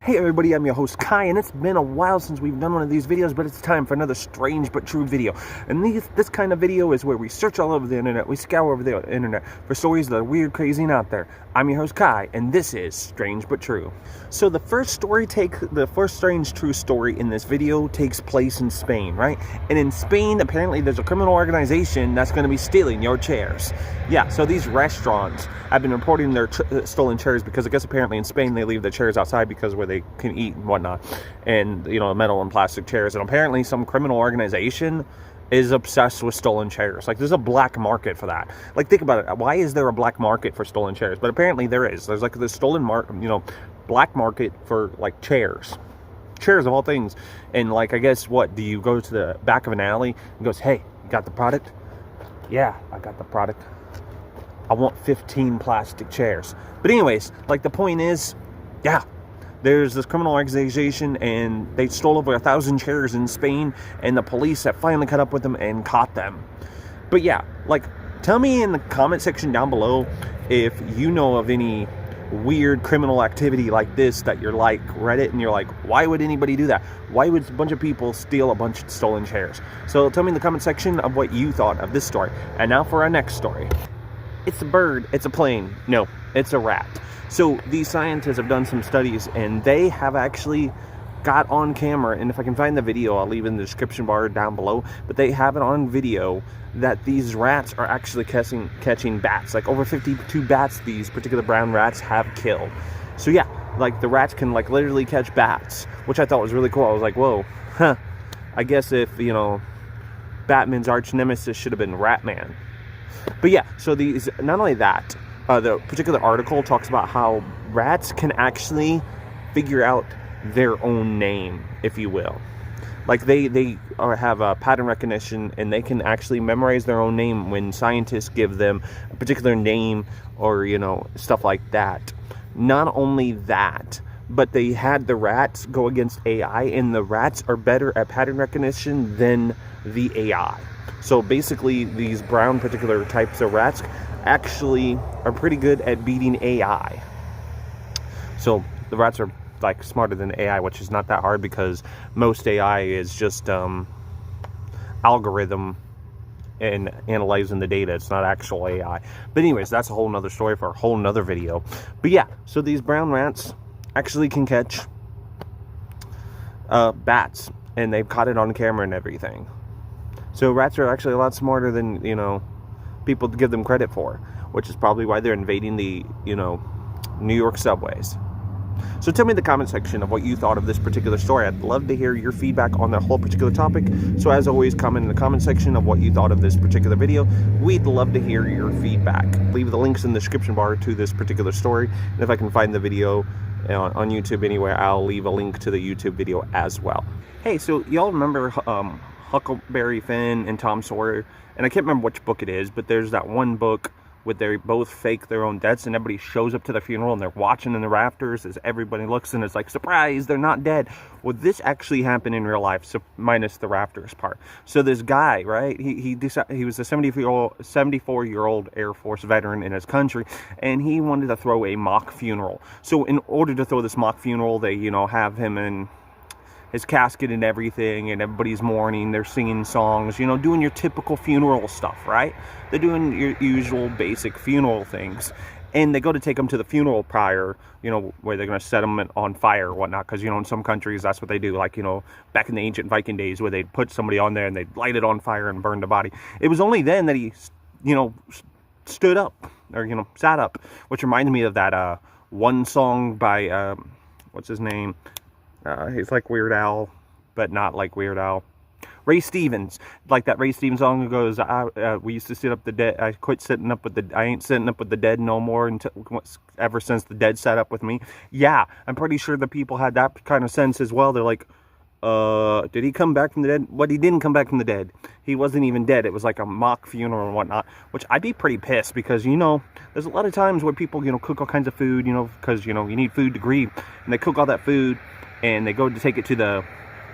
Hey everybody, I'm your host Kai, and it's been a while since we've done one of these videos, but it's time for another strange but true video. And this kind of video is where we search all over the internet, we scour over the internet for stories that are weird, crazy, and out there. I'm your host Kai, and this is Strange But True. So the first strange true story in this video takes place in Spain, right? And in Spain, apparently there's a criminal organization that's going to be stealing your chairs. Yeah, so these restaurants have been reporting their stolen chairs because I guess apparently in Spain they leave the chairs outside because where they can eat and whatnot, and metal and plastic chairs. And apparently some criminal organization is obsessed with stolen chairs. Like, there's a black market for that. Like, think about it. Why is there a black market for stolen chairs? But apparently there is. There's like this black market for like chairs of all things. And like, I guess what do you go to the back of an alley and goes, hey, you got the product? Yeah, I got the product. I want 15 plastic chairs. But anyways, like, the point is, yeah, there's this criminal organization and they stole over 1,000 chairs in Spain, and the police have finally caught up with them and caught them. But yeah, like, tell me in the comment section down below if you know of any weird criminal activity like this that you're like Reddit and you're like, why would anybody do that? Why would a bunch of people steal a bunch of stolen chairs? So tell me in the comment section of what you thought of this story. And now for our next story. It's a bird, it's a plane. No, it's a rat. So these scientists have done some studies, and they have actually got on camera, and if I can find the video, I'll leave it in the description bar down below, but they have it on video that these rats are actually catching bats. Like, over 52 bats these particular brown rats have killed. So yeah, like, the rats can like literally catch bats, which I thought was really cool. I was like, whoa, huh. I guess if, Batman's arch nemesis should have been Ratman. But yeah, so these, not only that, the particular article talks about how rats can actually figure out their own name, if you will. Like, they have a pattern recognition, and they can actually memorize their own name when scientists give them a particular name or, stuff like that. Not only that, but they had the rats go against AI, and the rats are better at pattern recognition than the AI. So basically, these brown particular types of rats actually are pretty good at beating AI. So the rats are like smarter than AI, which is not that hard because most AI is just algorithm and analyzing the data. It's not actual AI. But anyways, that's a whole nother story for a whole nother video. But yeah, so these brown rats actually can catch bats, and they've caught it on camera and everything. So rats are actually a lot smarter than, people give them credit for, which is probably why they're invading the, New York subways. So tell me in the comment section of what you thought of this particular story. I'd love to hear your feedback on that whole particular topic. So as always, comment in the comment section of what you thought of this particular video. We'd love to hear your feedback. Leave the links in the description bar to this particular story. And if I can find the video on YouTube anywhere, I'll leave a link to the YouTube video as well. Hey, so y'all remember Huckleberry Finn and Tom Sawyer? And I can't remember which book it is, but there's that one book where they both fake their own deaths, and everybody shows up to the funeral and they're watching in the rafters as everybody looks, and it's like, surprise, they're not dead. Well, this actually happened in real life, so minus the rafters part. So this guy, right, he was a 74-year-old Air Force veteran in his country, and he wanted to throw a mock funeral. So in order to throw this mock funeral, they have him in his casket and everything, and everybody's mourning, they're singing songs, doing your typical funeral stuff, right? They're doing your usual basic funeral things. And they go to take him to the funeral pyre, where they're going to set him on fire or whatnot, because, in some countries, that's what they do, like, back in the ancient Viking days, where they'd put somebody on there and they'd light it on fire and burn the body. It was only then that he, stood up, or, sat up, which reminded me of that one song by, what's his name? He's like Weird Al, but not like Weird Al. Ray Stevens, like that Ray Stevens song that goes, we used to sit up the dead. I quit sitting up with the. I ain't sitting up with the dead no more ever since the dead sat up with me. Yeah, I'm pretty sure the people had that kind of sense as well. They're like, did he come back from the dead? What, he didn't come back from the dead. He wasn't even dead. It was like a mock funeral and whatnot, which I'd be pretty pissed because, there's a lot of times where people, cook all kinds of food, because, you need food to grieve, and they cook all that food, and they go to take it to the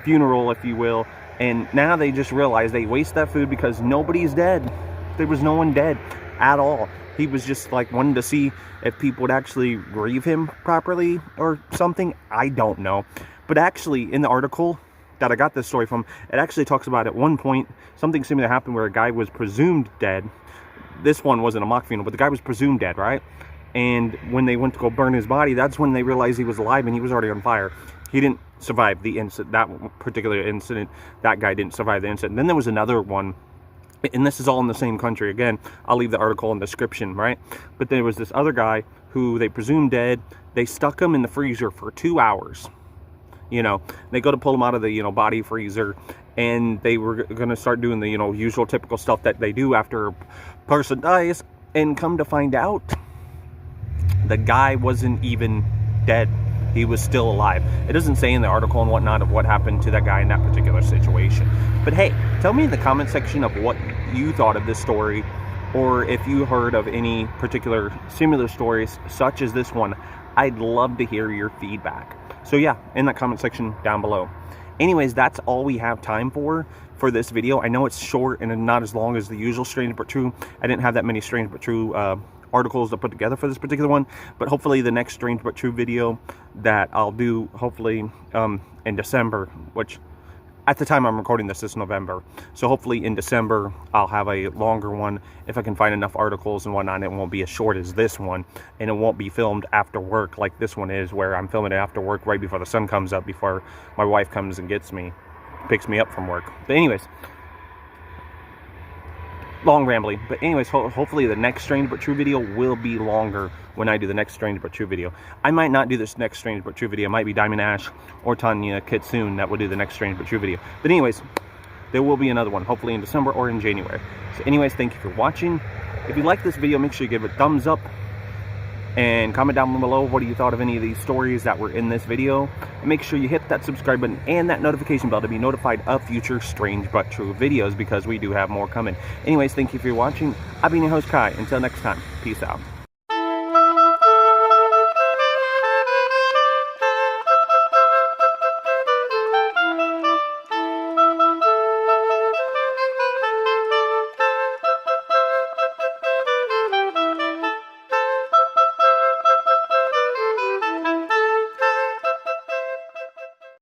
funeral, if you will, and now they just realize they waste that food because nobody's dead. There was no one dead. at all. He was just like wanting to see if people would actually grieve him properly or something. I don't know. But actually, in the article that I got this story from, it actually talks about at one point something similar happened where a guy was presumed dead. This one wasn't a mock funeral, but the guy was presumed dead, right? And when they went to go burn his body, that's when they realized he was alive and he was already on fire. He didn't survive the incident, that particular incident. That guy didn't survive the incident. And then there was another one, and this is all in the same country. Again, I'll leave the article in the description, right? But there was this other guy who they presumed dead. They stuck him in the freezer for 2 hours. You know, they go to pull him out of the, body freezer, and they were going to start doing the, usual typical stuff that they do after a person dies. And come to find out, the guy wasn't even dead. He was still alive. It doesn't say in the article and whatnot of what happened to that guy in that particular situation. But hey, tell me in the comment section of what you thought of this story, or if you heard of any particular similar stories such as this one. I'd love to hear your feedback. So yeah, in that comment section down below. Anyways, that's all we have time for this video. I know it's short and not as long as the usual Strange But True. I didn't have that many Strange But True articles to put together for this particular one, but hopefully the next Strange But True video that I'll do, hopefully in December, which at the time I'm recording this is November, so hopefully in December I'll have a longer one if I can find enough articles and whatnot. It won't be as short as this one, and it won't be filmed after work like this one is, where I'm filming it after work right before the sun comes up, before my wife comes and picks me up from work. But anyways, long rambling, but anyways, hopefully the next Strange But True video will be longer when I do the next Strange But True video. I might not do this next Strange But True video. It might be Diamond Ash or Tanya Kitsune that will do the next Strange But True video. But anyways, there will be another one, hopefully in December or in January. So anyways, thank you for watching. If you like this video, make sure you give it a thumbs up and comment down below what you thought of any of these stories that were in this video. And make sure you hit that subscribe button and that notification bell to be notified of future Strange But True videos, because we do have more coming. Anyways, thank you for watching. I've been your host, Kai. Until next time, peace out.